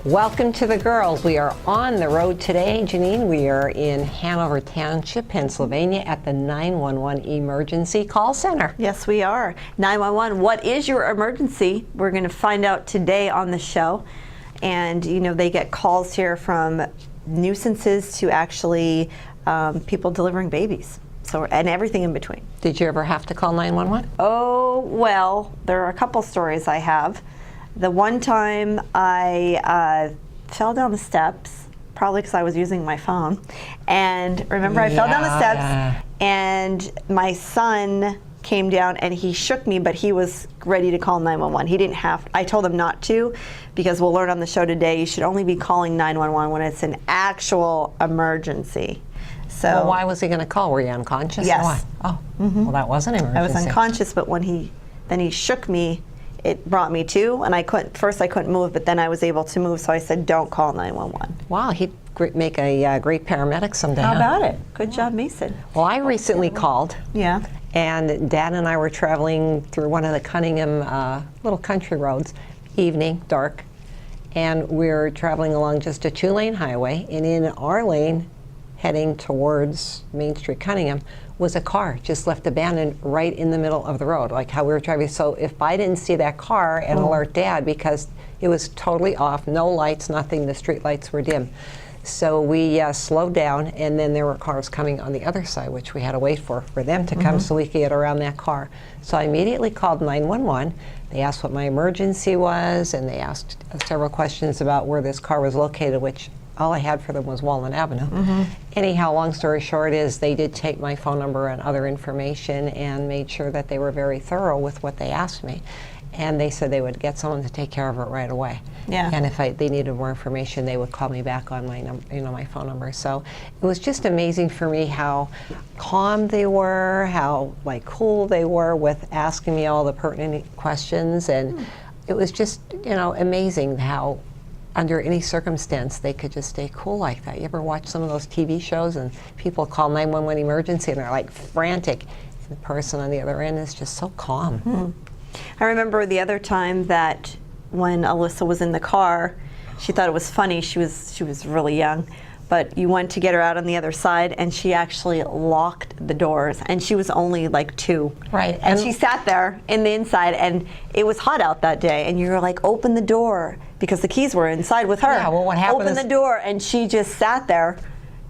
Welcome to the girls. We are on the road today, Janine. We are in Hanover Township, Pennsylvania at the 911 Emergency Call Center. Yes, we are. 911, what is your emergency? We're going to find out today on the show. And, you know, they get calls here from nuisances to actually people delivering babies. So, and everything in between. Did you ever have to call 911? Oh, well, there are a couple stories I have. The one time I fell down the steps, probably because I was using my phone. And remember, I fell down the steps, and my son came down and he shook me, but he was ready to call 911. He didn't have, I told him not to, because we'll learn on the show today, you should only be calling 911 when it's an actual emergency. So, well, why was he going to call? Were you unconscious? Yes. Or what? Oh, well, that was an emergency. I was unconscious, but when he shook me, it brought me to, and I couldn't move, but then I was able to move, so I said, don't call 911. Wow, he'd make a great paramedic someday. How about it? Good job, Mason. Well, I recently called. Yeah. And Dad and I were traveling through one of the Cunningham little country roads, evening, dark, and we were traveling along just a 2-lane highway, and in our lane, heading towards Main Street, Cunningham, was a car just left abandoned right in the middle of the road, like how we were driving. So if I didn't see that car and alert Dad, because it was totally off, no lights, nothing, the street lights were dim. So we slowed down, and then there were cars coming on the other side, which we had to wait for them to come so we could get around that car. So I immediately called 911. They asked what my emergency was, and they asked several questions about where this car was located, which all I had for them was Walnut Avenue. Anyhow, long story short is they did take my phone number and other information and made sure that they were very thorough with what they asked me. And they said they would get someone to take care of it right away. Yeah. And if they needed more information, they would call me back on my my phone number. So it was just amazing for me how calm they were, how cool they were with asking me all the pertinent questions, and it was just amazing how under any circumstance they could just stay cool like that. You ever watch some of those TV shows and people call 911 emergency and they're like frantic, and the person on the other end is just so calm. I remember the other time that when Alyssa was in the car, she thought it was funny. She was really young, but you went to get her out on the other side, and she actually locked the doors, and she was only like 2. Right. And she sat there in the inside, and it was hot out that day, and you were like, open the door, because the keys were inside with her. Yeah, well, what happened Open the door, and she just sat there.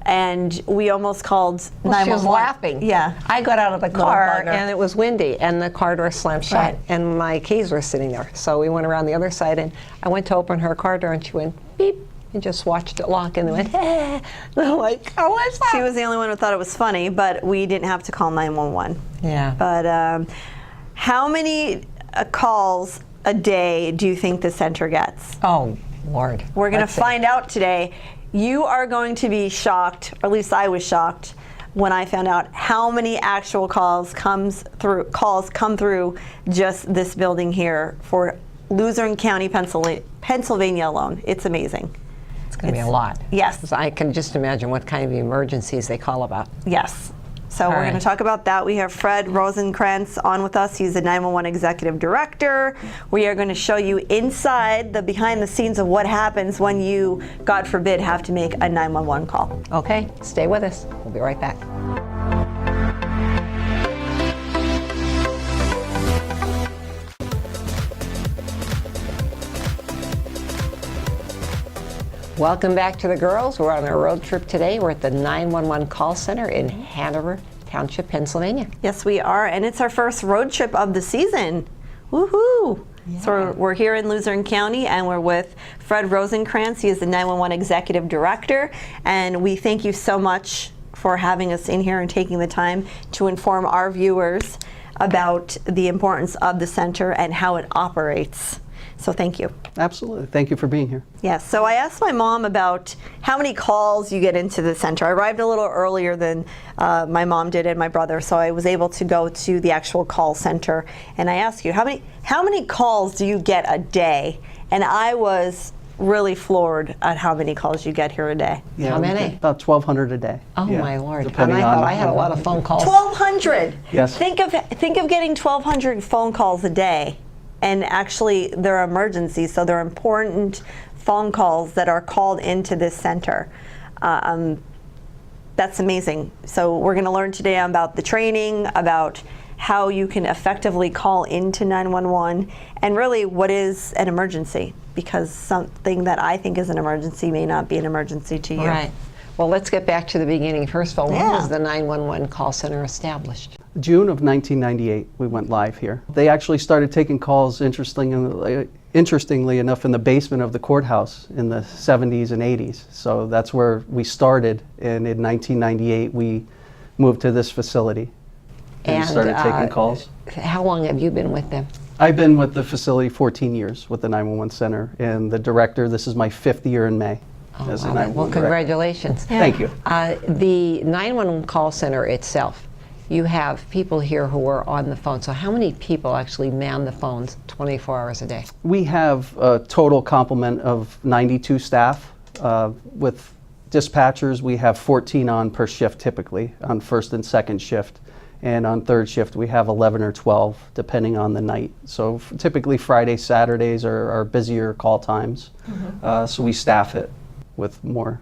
And we almost called 911. She was laughing. Yeah. I got out of the car bugger. and it was windy and the car door slammed shut, Right. and my keys were sitting there. So we went around the other side, and I went to open her car door and she went beep and just watched it lock, and they went, hey. And I'm like, oh, what's that? She was the only one who thought it was funny, but we didn't have to call 911. Yeah. But how many calls a day do you think the center gets? Oh, Lord. We're going to Let's see. find out today. You are going to be shocked, or at least I was shocked, when I found out how many actual calls come through just this building here for Luzerne County, Pennsylvania alone. It's amazing. It's going to be a lot. Yes. 'Cause I can just imagine what kind of emergencies they call about. Yes. So we're All going right. to talk about that. We have Fred Rosencrans on with us. He's the 911 Executive Director. We are going to show you inside the behind the scenes of what happens when you, God forbid, have to make a 911 call. Okay, stay with us. We'll be right back. Welcome back to the girls. We're on a road trip today. We're at the 911 call center in Hanover Township, Pennsylvania. Yes, we are, and it's our first road trip of the season. Woohoo! Yeah. So we're here in Luzerne County, and we're with Fred Rosencrans. He is the 911 Executive Director, and we thank you so much for having us in here and taking the time to inform our viewers about the importance of the center and how it operates. So thank you. Absolutely. Thank you for being here. Yes, so I asked my mom about how many calls you get into the center. I arrived a little earlier than my mom did and my brother, so I was able to go to the actual call center. And I asked you, how many calls do you get a day? And I was really floored at how many calls you get here a day. Yeah, How we many? get about 1,200 a day. Oh Yeah, my Lord! And depending I thought on- I had a lot of phone calls. 1,200. Yes. Think of getting 1,200 phone calls a day, and actually they're emergencies, so they're important phone calls that are called into this center. That's amazing. So we're going to learn today about the training, about how you can effectively call into 911, and really what is an emergency, because something that I think is an emergency may not be an emergency to you. Right. Well, let's get back to the beginning. First of all, when Yeah. was the 911 call center established? June of 1998, we went live here. They actually started taking calls, interestingly enough, in the basement of the courthouse in the 70s and 80s. So that's where we started, and in 1998, we moved to this facility and started taking calls. How long have you been with them? I've been with the facility 14 years with the 911 Center, and the director, this is my 5th year in May as a Wow. 911 Well, director. congratulations. Thank you. The 911 call center itself, you have people here who are on the phone. So how many people actually man the phones 24 hours a day? We have a total complement of 92 staff. With dispatchers, we have 14 on per shift typically, on first and second shift. And on third shift, we have 11 or 12, depending on the night. So typically Fridays, Saturdays are our busier call times. So we staff it with more.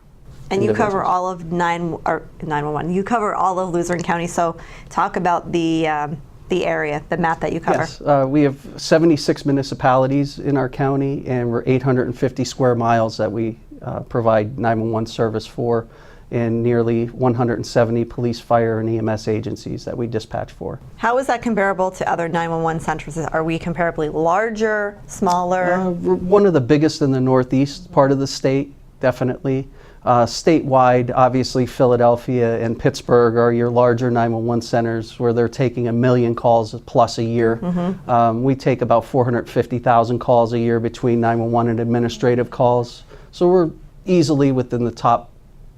And you cover individuals. all of 911. You cover all of Luzerne County. So talk about the area, the map that you cover. Yes, we have 76 municipalities in our county, and we're 850 square miles that we provide 911 service for, and nearly 170 police, fire, and EMS agencies that we dispatch for. How is that comparable to other 911 centers? Are we comparably larger, smaller? We're one of the biggest in the northeast part of the state, definitely. Statewide, obviously Philadelphia and Pittsburgh are your larger 911 centers where they're taking 1 million calls plus a year. We take about 450,000 calls a year between 911 and administrative calls. So we're easily within the top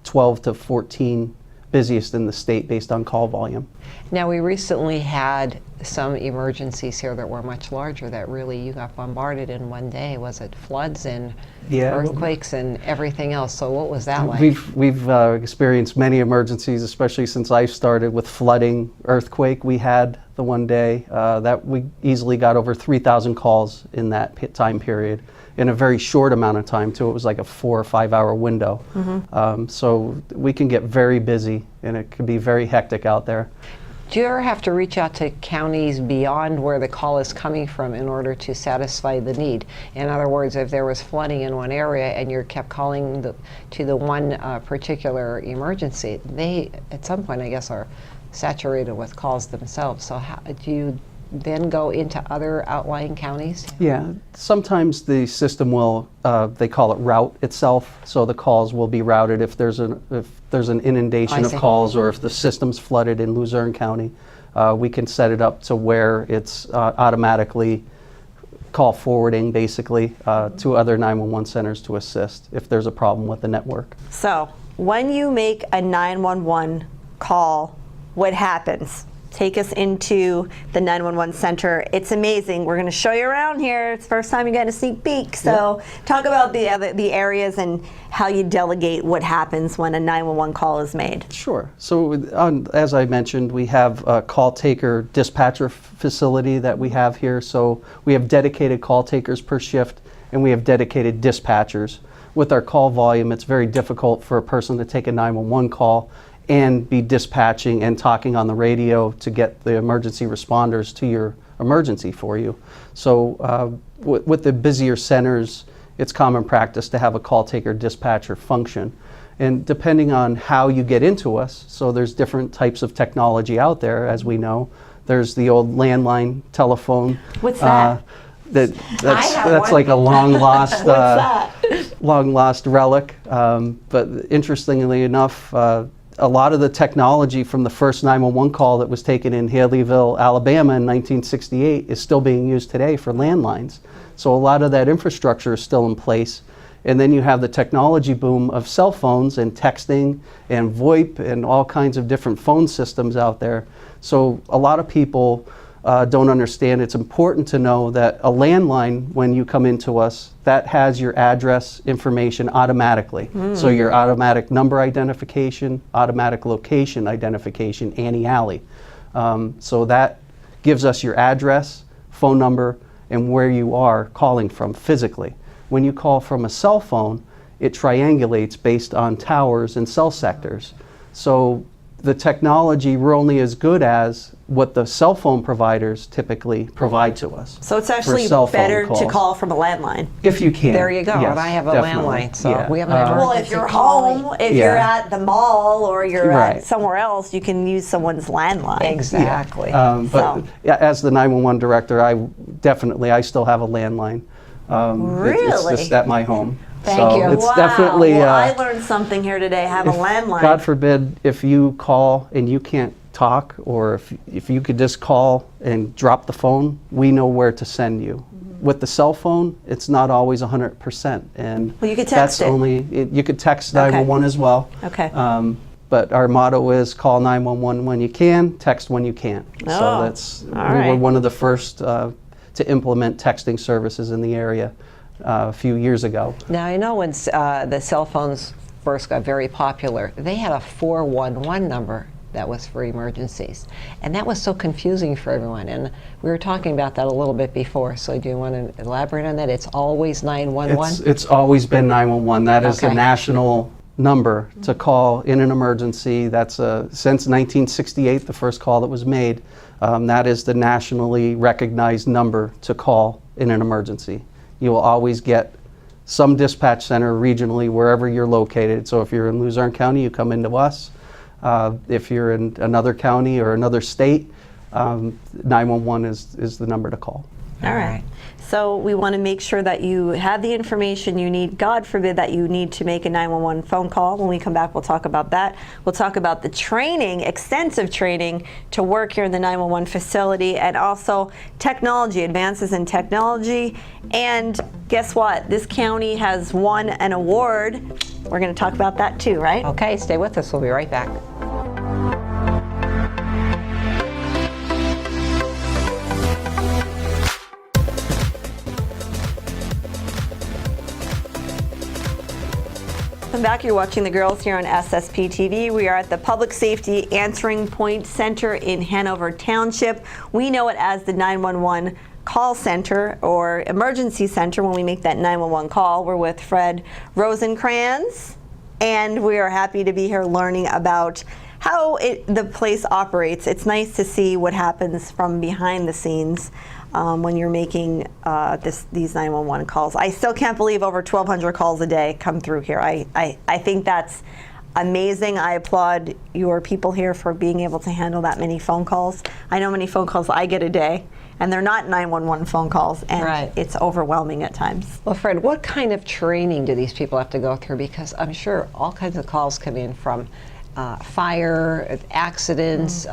12 to 14 busiest in the state based on call volume. Now, we recently had some emergencies here that were much larger that really you got bombarded in one day. Was it floods and earthquakes and everything else? So what was that like? We've experienced many emergencies, especially since I started with flooding, earthquake. We had the one day that we easily got over 3,000 calls in that time period in a very short amount of time too. It was like a 4 or 5 hour window. So we can get very busy and it can be very hectic out there. Do you ever have to reach out to counties beyond where the call is coming from in order to satisfy the need? In other words, if there was flooding in one area and you kept calling to the one particular emergency, they, at some point, I guess, are saturated with calls themselves. So how, do you then go into other outlying counties? Yeah, sometimes the system will, they call it route itself, so the calls will be routed if there's an inundation I of see. calls or if the system's flooded in Luzerne County. We can set it up to where it's automatically call forwarding basically to other 911 centers to assist if there's a problem with the network. So when you make a 911 call, what happens? Take us into the 911 center. It's amazing. We're going to show you around here. It's the first time you get a sneak peek. So talk about the areas and how you delegate what happens when a 911 call is made. Sure. So as I mentioned, we have a call taker dispatcher facility that we have here. So we have dedicated call takers per shift and we have dedicated dispatchers. With our call volume, it's very difficult for a person to take a 911 call and be dispatching and talking on the radio to get the emergency responders to your emergency for you. So with the busier centers, it's common practice to have a call taker dispatcher function. And depending on how you get into us, so there's different types of technology out there, as we know. There's the old landline telephone. What's that? That's like a long lost long lost relic. But interestingly enough, a lot of the technology from the first 911 call that was taken in Haleyville, Alabama in 1968 is still being used today for landlines. So a lot of that infrastructure is still in place. And then you have the technology boom of cell phones and texting and VoIP and all kinds of different phone systems out there. So a lot of people don't understand. It's important to know that a landline, when you come into us, that has your address information automatically. So your automatic number identification, automatic location identification, ANI-ALI. So that gives us your address, phone number, and where you are calling from physically. When you call from a cell phone, it triangulates based on towers and cell sectors. So the technology, we're only as good as what the cell phone providers typically provide to us. So it's for actually cell phone better to calls. call from a landline. If you can. There you go. Yes, And I have a definitely. landline, so Yeah. we have an Well, if emergency you're calling. home, if Yeah. you're at the mall or you're Right. at somewhere else, you can use someone's landline. Exactly. But So- yeah, as the 911 director, I still have a landline. It's Really? just at my home. Thank so you. It's Wow. definitely. Well, I learned something here today. Have a landline. God forbid if you call and you can't talk, or if you could just call and drop the phone, we know where to send you. With the cell phone, it's not always 100%, and Well, you could that's text it. you could text 911 as well. Okay. But our motto is call 911 when you can, text when you can't. Oh, So that's all we were right. one of the first to implement texting services in the area a few years ago. Now, I know when the cell phones first got very popular, they had a 411 number that was for emergencies. And that was so confusing for everyone. And we were talking about that a little bit before. So do you want to elaborate on that? It's always 911? It's always been 911. That is the Okay. national number to call in an emergency. That's since 1968, the first call that was made. That is the nationally recognized number to call in an emergency. You will always get some dispatch center regionally wherever you're located. So if you're in Luzerne County, you come into us. If you're in another county or another state, 911 is the number to call. All right. So we want to make sure that you have the information you need. God forbid that you need to make a 911 phone call. When we come back, we'll talk about that. We'll talk about the training, extensive training to work here in the 911 facility, and also technology, advances in technology. And guess what? This county has won an award. We're going to talk about that too, right? Okay, stay with us. We'll be right back. Welcome back. You're watching the girls here on SSP TV. We are at the Public Safety Answering Point Center in Hanover Township. We know it as the 911 call center or emergency center when we make that 911 call. We're with Fred Rosencrans, and we are happy to be here learning about how the place operates. It's nice to see what happens from behind the scenes when you're making these 911 calls. I still can't believe over 1,200 calls a day come through here. I think that's amazing. I applaud your people here for being able to handle that many phone calls. I know many phone calls I get a day, and they're not 911 phone calls, and Right. it's overwhelming at times. Well, Fred, what kind of training do these people have to go through? Because I'm sure all kinds of calls come in from fire, accidents,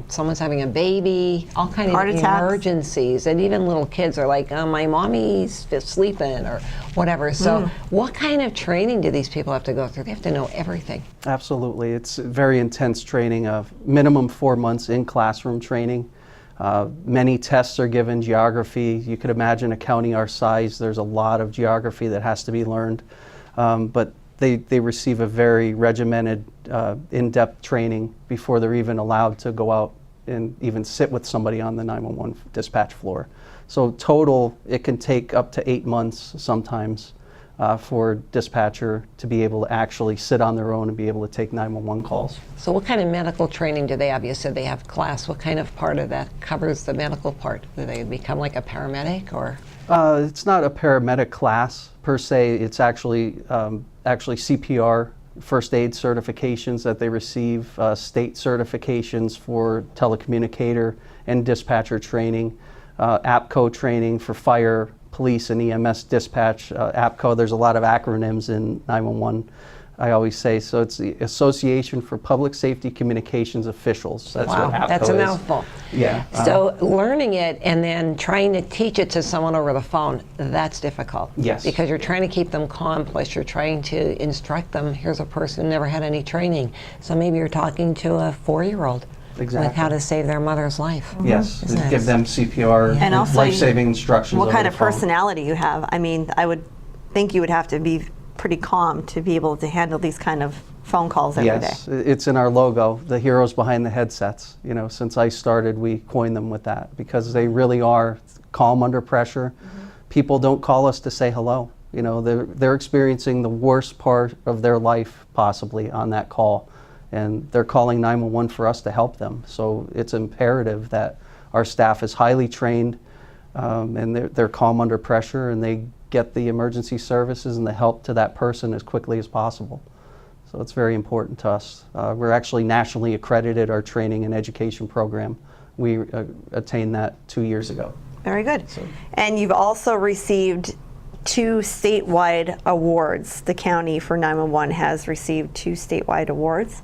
someone's having a baby, all kinds Heart of attacks. emergencies, and even little kids are like, my mommy's sleeping or whatever. So what kind of training do these people have to go through? They have to know everything. Absolutely. It's very intense training, of minimum 4 months in classroom training. Many tests are given, geography. You could imagine a county our size, there's a lot of geography that has to be learned. But they receive a very regimented, in-depth training before they're even allowed to go out and even sit with somebody on the 911 dispatch floor. So total, it can take up to 8 months sometimes for dispatcher to be able to actually sit on their own and be able to take 911 calls. So what kind of medical training do they have? You said they have class. What kind of part of that covers the medical part? Do they become like a paramedic or? It's not a paramedic class per se. It's actually CPR, first aid certifications that they receive, state certifications for telecommunicator and dispatcher training, APCO training for fire, police, and EMS dispatch. APCO, there's a lot of acronyms in 911. I always say. So it's the Association for Public Safety Communications Officials. That's Wow, what APCO that's a is. mouthful. Yeah. So learning it and then trying to teach it to someone over the phone, that's difficult. Yes. Because you're trying to keep them calm, plus you're trying to instruct them. Here's a person who never had any training. So maybe you're talking to a 4-year-old with how Exactly. to save their mother's life. Yes, Isn't it? give them CPR, And also life-saving instructions. What over kind the of phone. personality you have. I mean, I would think you would have to be pretty calm to be able to handle these kind of phone calls every day. Yes, it's in our logo, the heroes behind the headsets. You know, since I started, we coined them with that because they really are calm under pressure. People don't call us to say hello. You know, they're experiencing the worst part of their life possibly on that call, and they're calling 911 for us to help them. So it's imperative that our staff is highly trained, and they're calm under pressure, and they get the emergency services and the help to that person as quickly as possible. So it's very important to us. We're actually nationally accredited, our training and education program. We attained that 2 years ago. Very good. And you've also received 2 statewide awards. The county for 911 has received 2 statewide awards.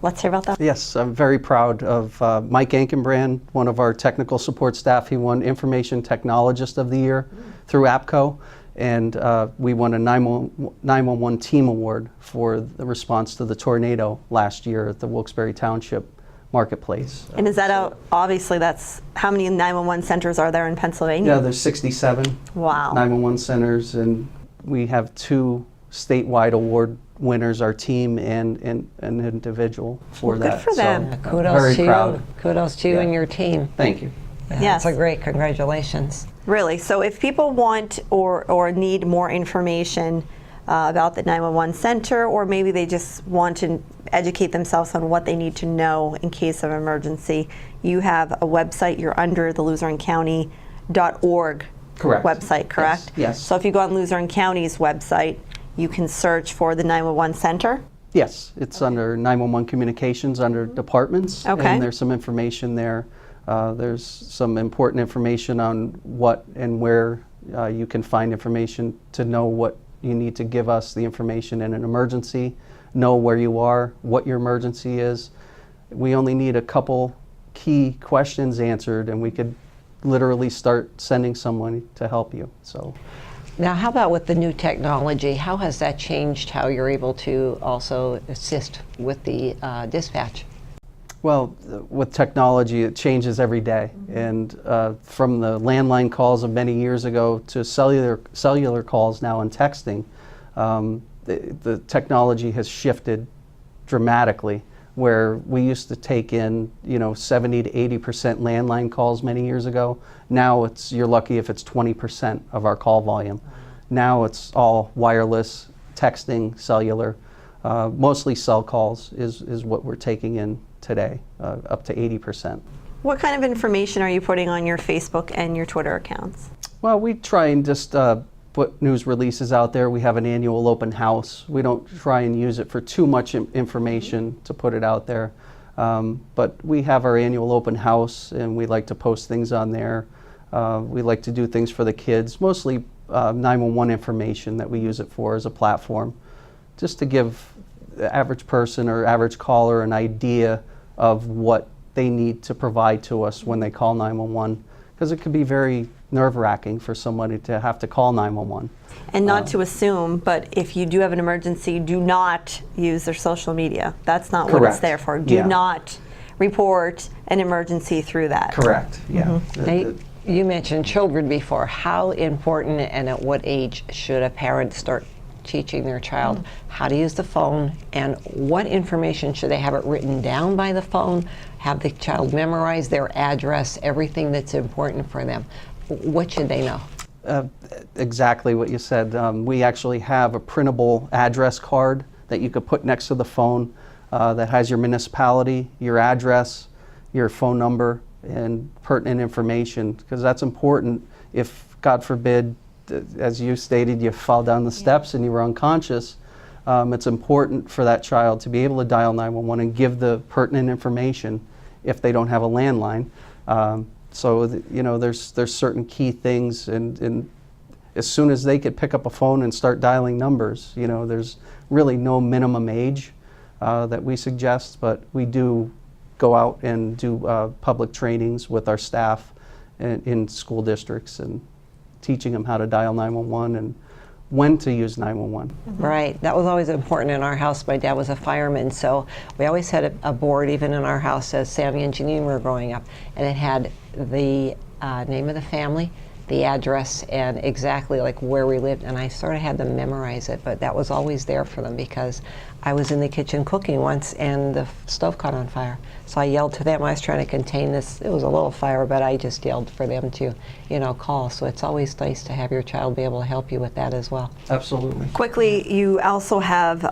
Let's hear about that. Yes, I'm very proud of Mike Ankenbrand, one of our technical support staff. He won Information Technologist of the Year through APCO, and we won a 911 Team Award for the response to the tornado last year at the Wilkes-Barre Township Marketplace. And is that obviously that's, how many 911 centers are there in Pennsylvania? Yeah, there's 67 Wow. 911 centers, and we have 2 statewide award winners, our team and an individual for Well, good that. for them. So, Kudos very to proud. you. Kudos to you Yeah. and your team. Thank you. Yes. That's a great, congratulations. Really. So if people want or need more information about the 911 center, or maybe they just want to educate themselves on what they need to know in case of emergency, you have a website. You're under the LuzerneCounty.org Correct. website, correct? Yes. So if you go on Luzerne County's website, you can search for the 911 center. Yes, it's under 911 communications under departments. Okay. And there's some information there. There's some important information on what and where you can find information to know what you need to give us the information in an emergency, know where you are, what your emergency is. We only need a couple key questions answered, and we could literally start sending someone to help you. So. Now, how about with the new technology? How has that changed how you're able to also assist with the dispatch? Well, with technology, it changes every day. And from the landline calls of many years ago to cellular calls now and texting, the technology has shifted dramatically. Where we used to take in, 70 to 80% landline calls many years ago. Now you're lucky if it's 20% of our call volume. Now it's all wireless, texting, cellular. Mostly cell calls is what we're taking in today, up to 80%. What kind of information are you putting on your Facebook and your Twitter accounts? Well, we try and just put news releases out there. We have an annual open house. We don't try and use it for too much information to put it out there. But we have our annual open house, and we like to post things on there. We like to do things for the kids, mostly 911 information that we use it for as a platform, just to give the average person or average caller an idea of what they need to provide to us when they call 911, because it could be very nerve-wracking for somebody to have to call 911. And not to assume, but if you do have an emergency, do not use their social media. That's not what it's Correct. there for. Do Yeah. not report an emergency through that. Correct, yeah. Now, you mentioned children before. How important and at what age should a parent start teaching their child how to use the phone, and what information should they have it written down by the phone, have the child memorize their address, everything that's important for them? What should they know? Exactly what you said. We actually have a printable address card that you could put next to the phone that has your municipality, your address, your phone number, and pertinent information, because that's important if, God forbid, as you stated, you fall down the steps and you were unconscious. It's important for that child to be able to dial 911 and give the pertinent information if they don't have a landline. So there's certain key things, and as soon as they could pick up a phone and start dialing numbers. You know, there's really no minimum age that we suggest, but we do go out and do public trainings with our staff in school districts and teaching them how to dial 911 and when to use 911. Right. That was always important in our house. My dad was a fireman, so we always had a board, even in our house, as Sammy and Janine were growing up, and it had the name of the family, the address, and exactly like where we lived, and I sort of had them memorize it, but that was always there for them because I was in the kitchen cooking once and the stove caught on fire. So I yelled to them. I was trying to contain this. It was a little fire, but I just yelled for them to, you know, call. So it's always nice to have your child be able to help you with that as well. Absolutely. Quickly, you also have,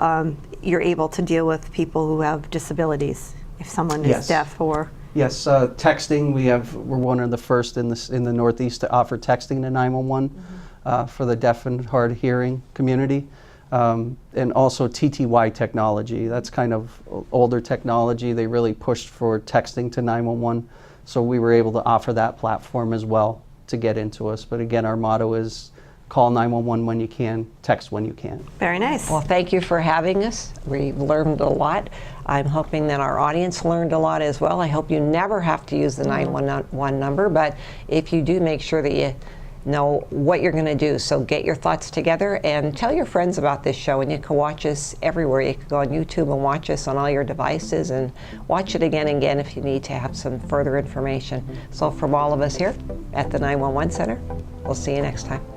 you're able to deal with people who have disabilities, if someone is Yes. deaf or... Yes, texting. We're one of the first in the Northeast to offer texting to 911 for the deaf and hard hearing community, and also TTY technology. That's kind of older technology. They really pushed for texting to 911, so we were able to offer that platform as well to get into us. But again, our motto is call 911 when you can, text when you can. Very nice. Well, thank you for having us. We learned a lot. I'm hoping that our audience learned a lot as well. I hope you never have to use the 911 number, but if you do, make sure that you know what you're going to do. So get your thoughts together and tell your friends about this show, and you can watch us everywhere. You can go on YouTube and watch us on all your devices and watch it again and again if you need to have some further information. So from all of us here at the 911 Center, we'll see you next time.